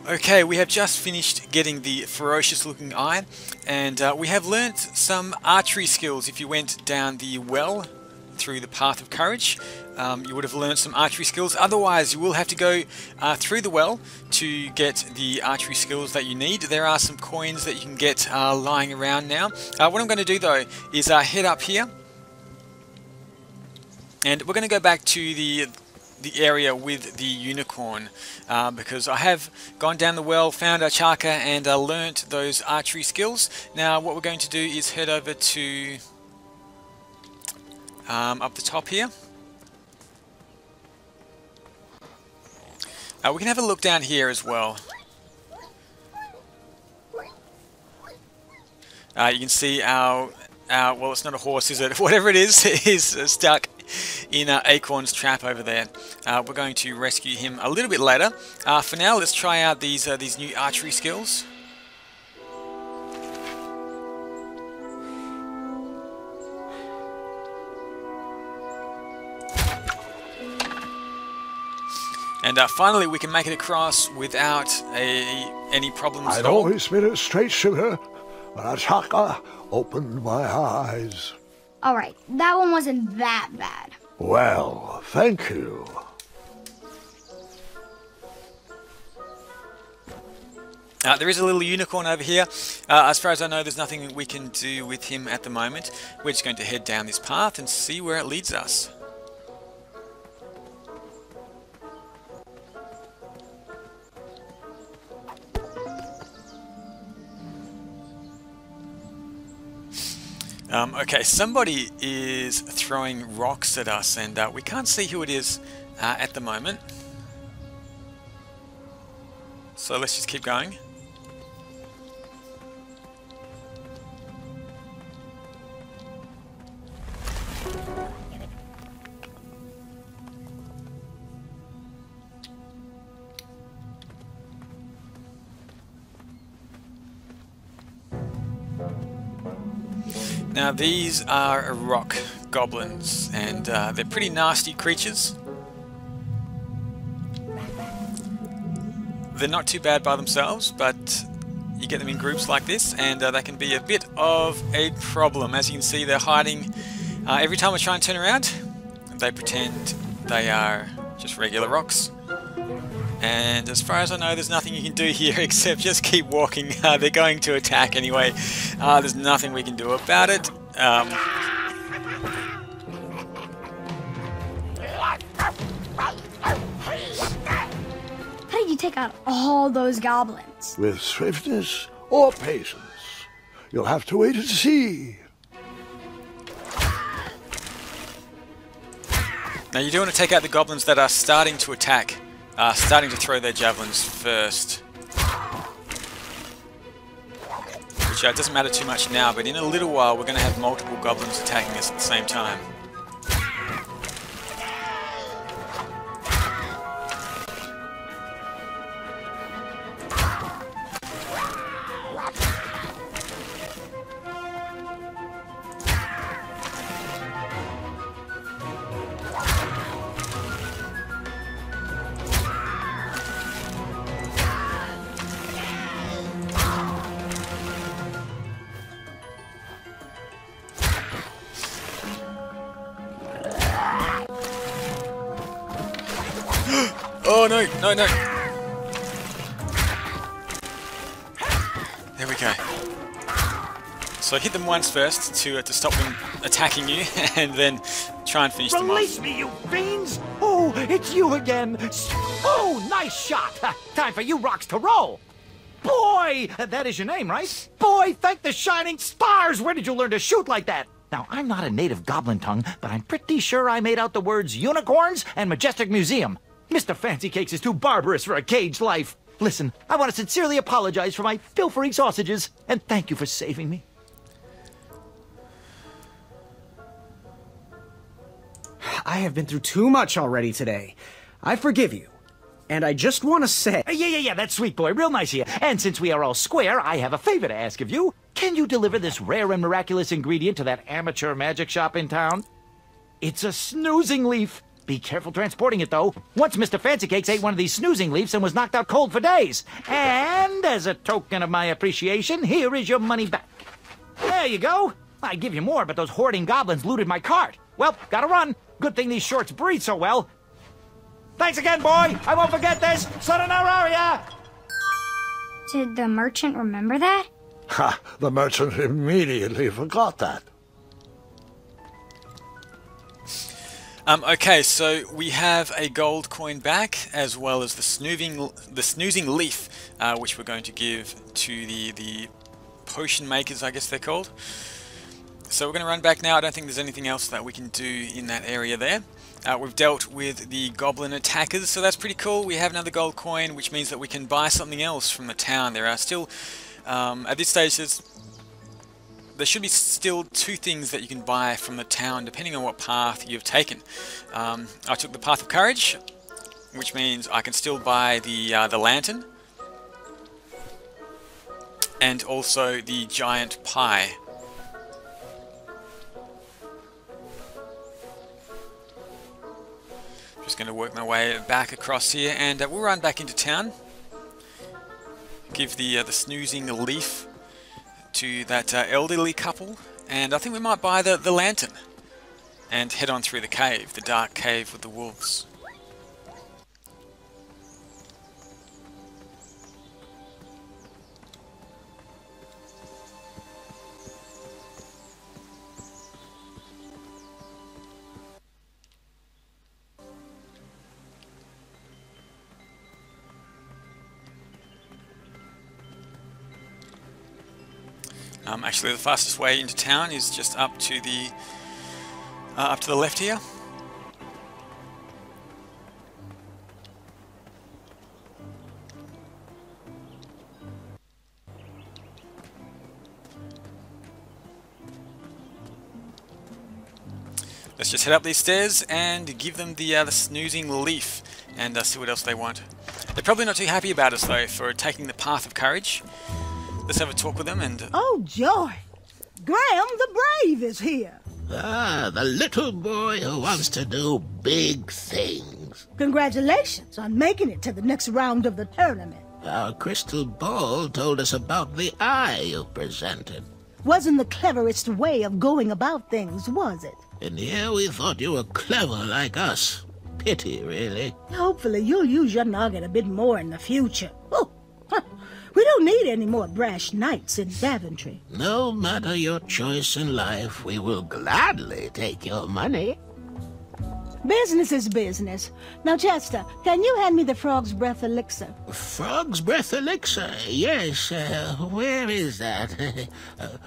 Okay, we have just finished getting the ferocious looking eye, and we have learnt some archery skills. If you went down the well through the path of courage, you would have learnt some archery skills. Otherwise, you will have to go through the well to get the archery skills that you need. There are some coins that you can get lying around now. What I'm going to do though is head up here, and we're going to go back to the area with the unicorn, because I have gone down the well, found our Chaka, and learnt those archery skills. Now what we're going to do is head over to up the top here. We can have a look down here as well. You can see our well, it's not a horse, is it? Whatever it is stuck in Acorn's trap over there. We're going to rescue him a little bit later. For now, let's try out these new archery skills. And finally, we can make it across without any problems at all. I'd always been a straight shooter, but a Chaka opened my eyes. Alright, that one wasn't that bad. Well, thank you. There is a little unicorn over here. As far as I know, there's nothing that we can do with him at the moment. We're just going to head down this path and see where it leads us. Okay, somebody is throwing rocks at us, and we can't see who it is at the moment. So let's just keep going. Now these are rock goblins, and they're pretty nasty creatures. They're not too bad by themselves, but you get them in groups like this, and they can be a bit of a problem. As you can see, they're hiding. Every time I try and turn around, they pretend they are just regular rocks. And as far as I know, there's nothing you can do here except just keep walking. They're going to attack anyway. There's nothing we can do about it. How did you take out all those goblins? With swiftness or patience? You'll have to wait and see. Now you do want to take out the goblins that are starting to attack. Starting to throw their javelins first. Which doesn't matter too much now, but in a little while we're going to have multiple goblins attacking us at the same time. Oh no, no, no! There we go. So hit them once first to stop them attacking you, and then try and finish them off. Release me, you fiends! Oh, it's you again! Oh, nice shot! Time for you rocks to roll! Boy! That is your name, right? Boy, thank the shining stars! Where did you learn to shoot like that? Now, I'm not a native goblin tongue, but I'm pretty sure I made out the words unicorns and majestic museum. Mr. Fancy Cakes is too barbarous for a caged life. Listen, I want to sincerely apologize for my pilfering sausages, and thank you for saving me. I have been through too much already today. I forgive you. And I just want to say... Yeah, that's sweet, boy. Real nice of you. And since we are all square, I have a favor to ask of you. Can you deliver this rare and miraculous ingredient to that amateur magic shop in town? It's a snoozing leaf. Be careful transporting it, though. Once Mr. Fancy Cakes ate one of these snoozing leaves and was knocked out cold for days. And as a token of my appreciation, here is your money back. There you go. I'd give you more, but those hoarding goblins looted my cart. Well, gotta run. Good thing these shorts breathe so well. Thanks again, boy. I won't forget this. Sayonara. Did the merchant remember that? Ha! The merchant immediately forgot that. Okay, so we have a gold coin back, as well as the snoozing leaf, which we're going to give to the potion makers, I guess they're called. So we're going to run back now. I don't think there's anything else that we can do in that area there. We've dealt with the Goblin Attackers, so that's pretty cool. We have another gold coin, which means that we can buy something else from the town. There are still, at this stage, there should be still 2 things that you can buy from the town, depending on what path you've taken. I took the Path of Courage, which means I can still buy the lantern, and also the giant pie. Just going to work my way back across here, and we'll run back into town. Give the snoozing leaf to that elderly couple, and I think we might buy the lantern and head on through the cave, the dark cave with the wolves. Actually, the fastest way into town is just up to the left here. Let's just head up these stairs and give them the snoozing leaf and see what else they want. They're probably not too happy about us though for taking the Path of Courage. Let's have a talk with them and... Oh, joy! Graham the Brave is here. Ah, the little boy who wants to do big things. Congratulations on making it to the next round of the tournament. Our crystal ball told us about the eye you presented. Wasn't the cleverest way of going about things, was it? And here we thought you were clever like us. Pity, really. Hopefully you'll use your noggin a bit more in the future. Oh, we don't need any more brash knights in Daventry. No matter your choice in life, we will gladly take your money. Business is business. Now, Chester, can you hand me the Frog's Breath elixir? Frog's Breath elixir? Yes, where is that?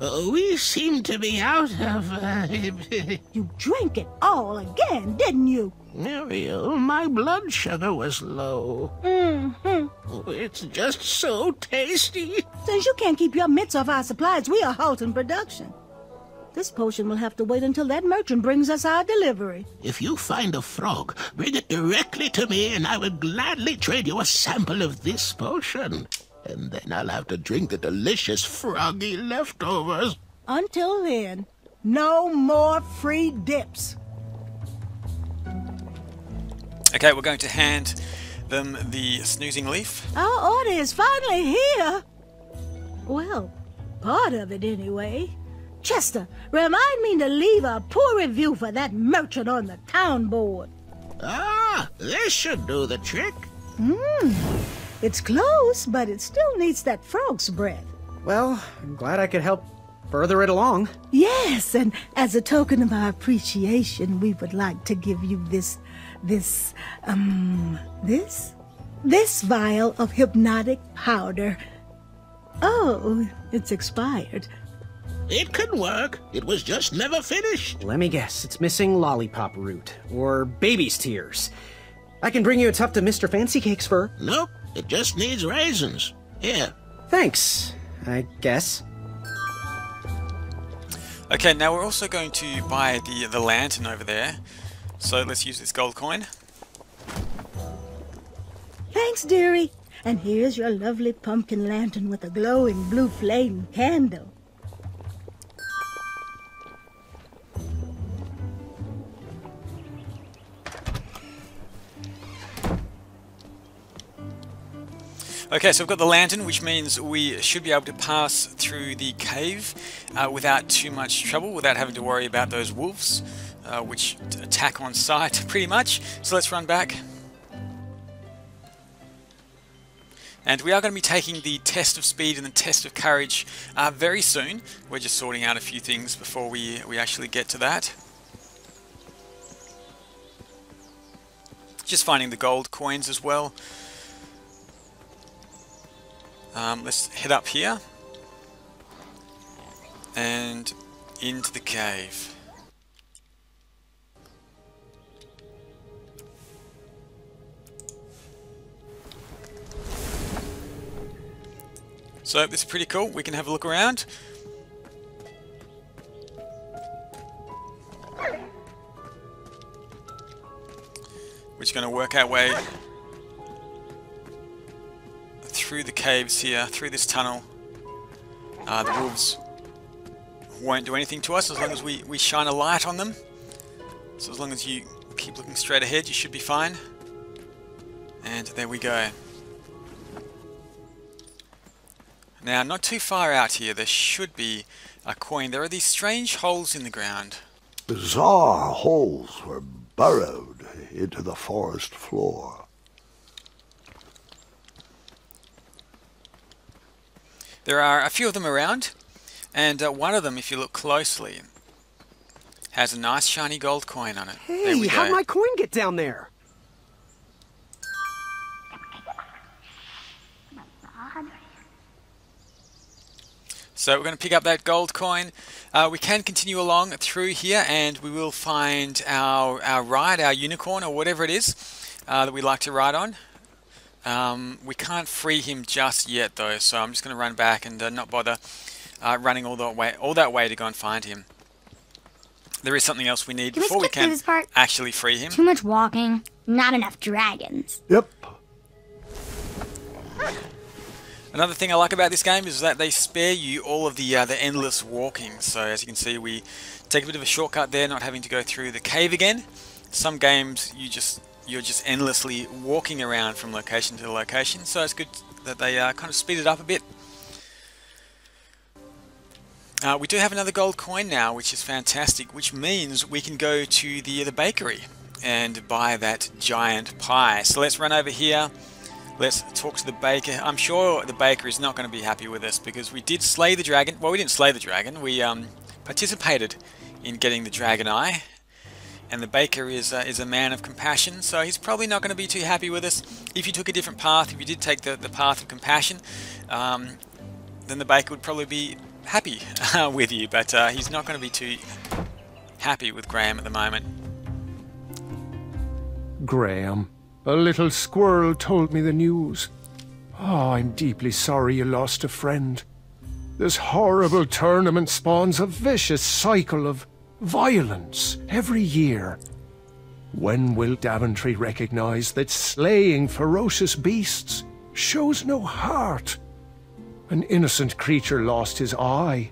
We seem to be out of... You drank it all again, didn't you? Ariel, my blood sugar was low. It's just so tasty. Since you can't keep your mitts off our supplies, we are halting production. This potion will have to wait until that merchant brings us our delivery. If you find a frog, bring it directly to me and I will gladly trade you a sample of this potion. And then I'll have to drink the delicious froggy leftovers. Until then, no more free dips. Okay, we're going to hand them the snoozing leaf. Our order is finally here. Well, part of it anyway. Chester, remind me to leave a poor review for that merchant on the town board. Ah, this should do the trick. It's close, but it still needs that frog's breath. Well, I'm glad I could help further it along. Yes, and as a token of our appreciation, we would like to give you this vial of hypnotic powder. Oh, it's expired. It can work. It was just never finished. Let me guess, it's missing lollipop root, or baby's tears. I can bring you a tuft of Mr. Fancy Cake's fur. Nope, it just needs raisins. Here. Thanks, I guess. Okay, now we're also going to buy the lantern over there. So let's use this gold coin. Thanks, dearie. And here's your lovely pumpkin lantern with a glowing blue flame candle. Okay, so we've got the lantern, which means we should be able to pass through the cave without too much trouble, without having to worry about those wolves, which attack on sight pretty much. So let's run back. And we are going to be taking the test of speed and the test of courage very soon. We're just sorting out a few things before we actually get to that. Just finding the gold coins as well. Let's head up here and into the cave. So this is pretty cool. We can have a look around. We're just going to work our way through the caves here, through this tunnel. The wolves won't do anything to us as long as we shine a light on them. So as long as you keep looking straight ahead, you should be fine. And there we go. Now, not too far out here, there should be a coin. There are these strange holes in the ground. Bizarre holes were burrowed into the forest floor. There are a few of them around, and one of them, if you look closely, has a nice shiny gold coin on it. Hey, how'd my coin get down there? So we're going to pick up that gold coin. We can continue along through here, and we will find our ride, our unicorn, or whatever it is that we like to ride on. We can't free him just yet, though, so I'm just going to run back and not bother running all that way to go and find him. There is something else we need before we can actually free him. Too much walking, not enough dragons. Yep. Another thing I like about this game is that they spare you all of the endless walking. So as you can see, we take a bit of a shortcut there, not having to go through the cave again. Some games you're just endlessly walking around from location to location. So it's good that they kind of speed it up a bit. We do have another gold coin now, which is fantastic, which means we can go to the bakery and buy that giant pie. So let's run over here. Let's talk to the baker. I'm sure the baker is not going to be happy with us because we did slay the dragon. Well, we didn't slay the dragon. We participated in getting the dragon eye. And the baker is a man of compassion, so he's probably not going to be too happy with us. If you took a different path, if you did take the path of compassion, then the baker would probably be happy with you. But he's not going to be too happy with Graham at the moment. Graham. A little squirrel told me the news. Oh, I'm deeply sorry you lost a friend. This horrible tournament spawns a vicious cycle of violence every year. When will Daventry recognize that slaying ferocious beasts shows no heart? An innocent creature lost his eye,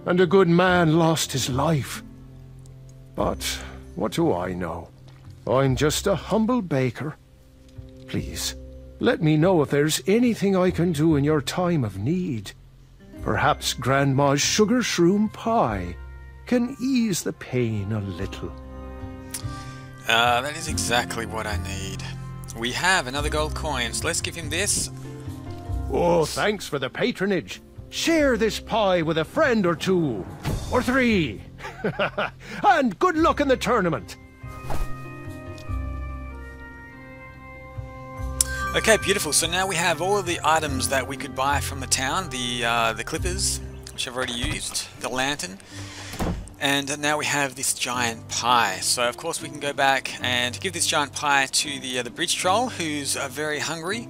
and a good man lost his life. But what do I know? I'm just a humble baker. Please, let me know if there's anything I can do in your time of need. Perhaps Grandma's sugar shroom pie can ease the pain a little. That is exactly what I need. We have another gold coin, so let's give him this. Oh, thanks for the patronage. Share this pie with a friend or two. Or three. And good luck in the tournament. Okay, beautiful. So now we have all of the items that we could buy from the town. The clippers, which I've already used, the lantern, and now we have this giant pie. So of course we can go back and give this giant pie to the bridge troll, who's very hungry,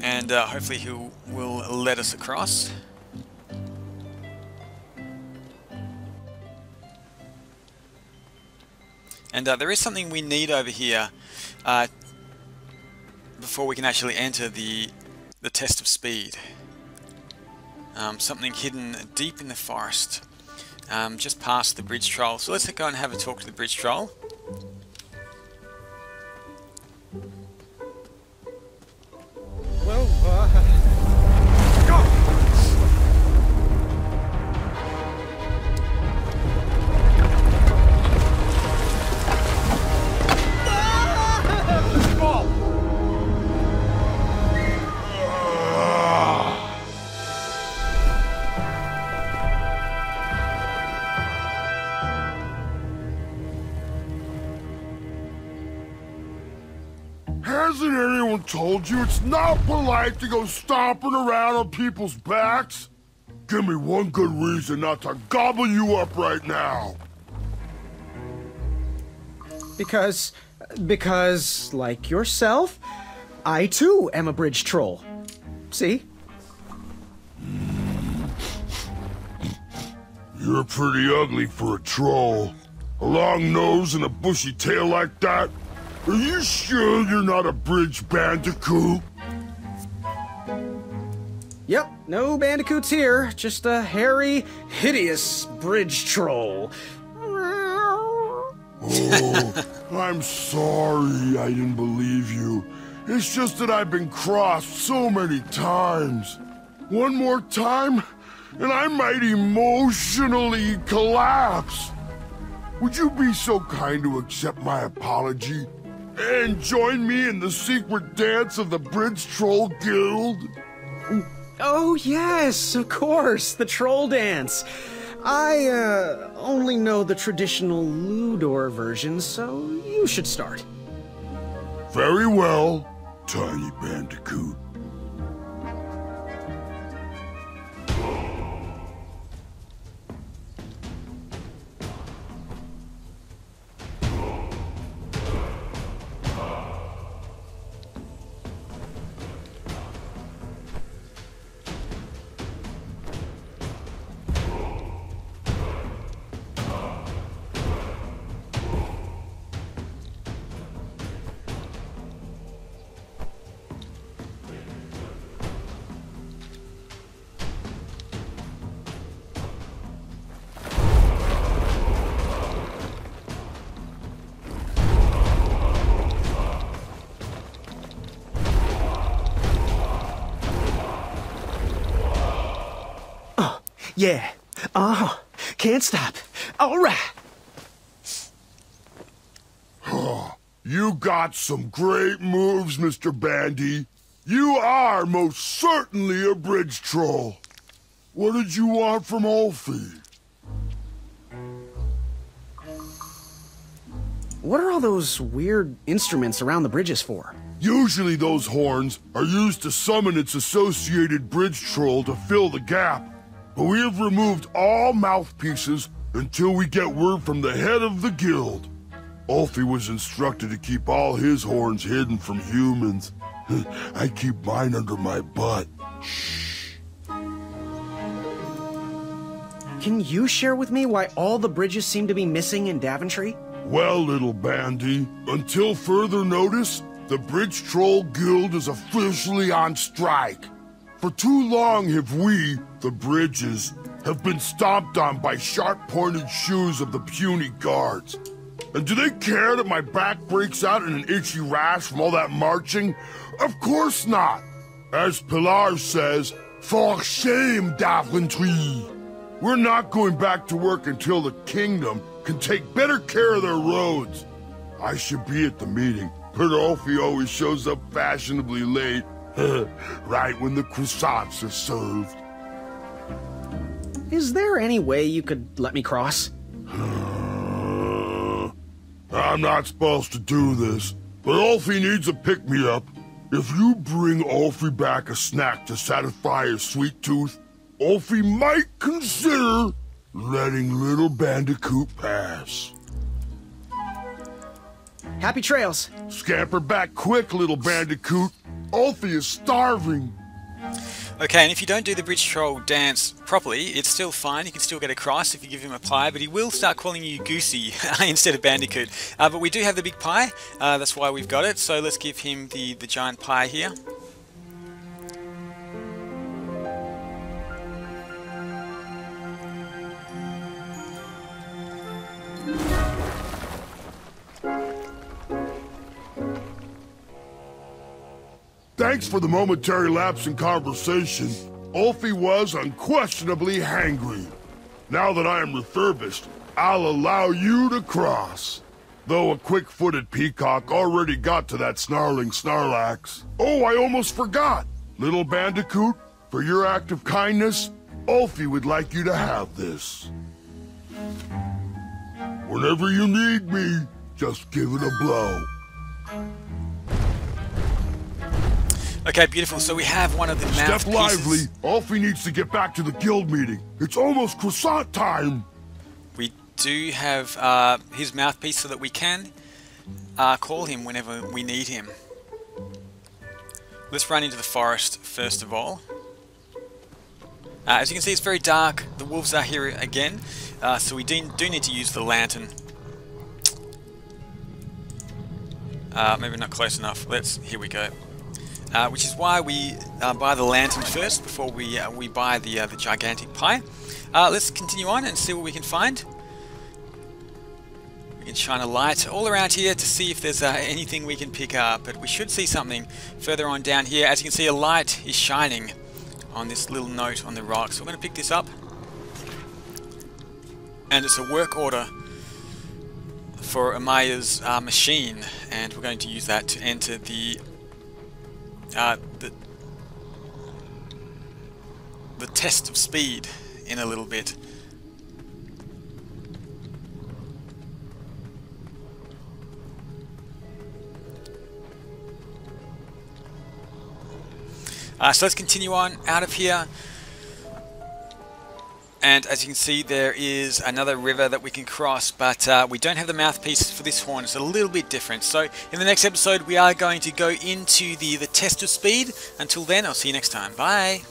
and hopefully he will let us across. And there is something we need over here before we can actually enter the test of speed. Something hidden deep in the forest, just past the bridge troll. So let's go and have a talk to the bridge troll. Well, told you it's not polite to go stomping around on people's backs? Give me one good reason not to gobble you up right now. Because, like yourself, I too am a bridge troll. See? You're pretty ugly for a troll. A long nose and a bushy tail like that? Are you sure you're not a bridge bandicoot? Yep, no bandicoots here. Just a hairy, hideous bridge troll. Oh, I'm sorry I didn't believe you. It's just that I've been crossed so many times. One more time, and I might emotionally collapse. Would you be so kind to accept my apology and join me in the secret dance of the Bridge Troll Guild? Oh, yes, of course, the troll dance. I, only know the traditional Ludor version, so you should start. Very well, Tiny Bandicoot. Yeah. Can't stop. All right. You got some great moves, Mr. Bandy. You are most certainly a bridge troll. What did you want from Ulfie? What are all those weird instruments around the bridges for? Usually those horns are used to summon its associated bridge troll to fill the gap. But we have removed all mouthpieces until we get word from the head of the guild. Ulfie was instructed to keep all his horns hidden from humans. I keep mine under my butt. Shh. Can you share with me why all the bridges seem to be missing in Daventry? Well, little Bandy, until further notice, the Bridge Troll Guild is officially on strike. For too long have we, the bridges, have been stomped on by sharp-pointed shoes of the puny guards. And do they care that my back breaks out in an itchy rash from all that marching? Of course not! As Pilar says, for shame, Daventry! We're not going back to work until the kingdom can take better care of their roads. I should be at the meeting, but Ulfie always shows up fashionably late. Right when the croissants are served. Is there any way you could let me cross? I'm not supposed to do this, but Ulfie needs a pick-me-up. If you bring Ulfie back a snack to satisfy his sweet tooth, Ulfie might consider letting little Bandicoot pass. Happy trails. Scamper back quick, little Bandicoot. Ulfie is starving. Okay, and if you don't do the bridge troll dance properly, it's still fine. You can still get across if you give him a pie, but he will start calling you Goosey instead of Bandicoot. But we do have the big pie, that's why we've got it. So let's give him the giant pie here. Thanks for the momentary lapse in conversation. Ulfie was unquestionably hangry. Now that I am refurbished, I'll allow you to cross. Though a quick-footed peacock already got to that snarling Snarlax. Oh, I almost forgot! Little Bandicoot, for your act of kindness, Ulfie would like you to have this. Whenever you need me, just give it a blow. Okay, beautiful. So we have one of the Step mouthpieces. lively. Alfie needs to get back to the guild meeting. It's almost croissant time. We do have his mouthpiece so that we can call him whenever we need him. Let's run into the forest first of all. As you can see, it's very dark. The wolves are here again, so we do need to use the lantern. Maybe not close enough. Here we go. Which is why we buy the lantern first before we buy the gigantic pie. Let's continue on and see what we can find. We can shine a light all around here to see if there's anything we can pick up, but we should see something further on down here. As you can see, a light is shining on this little note on the rock, so we're going to pick this up. And it's a work order for Amaya's machine, and we're going to use that to enter the test of speed in a little bit. So let's continue on out of here. And as you can see, there is another river that we can cross, but we don't have the mouthpiece for this horn. It's a little bit different. So in the next episode, we are going to go into the test of speed. Until then, I'll see you next time. Bye!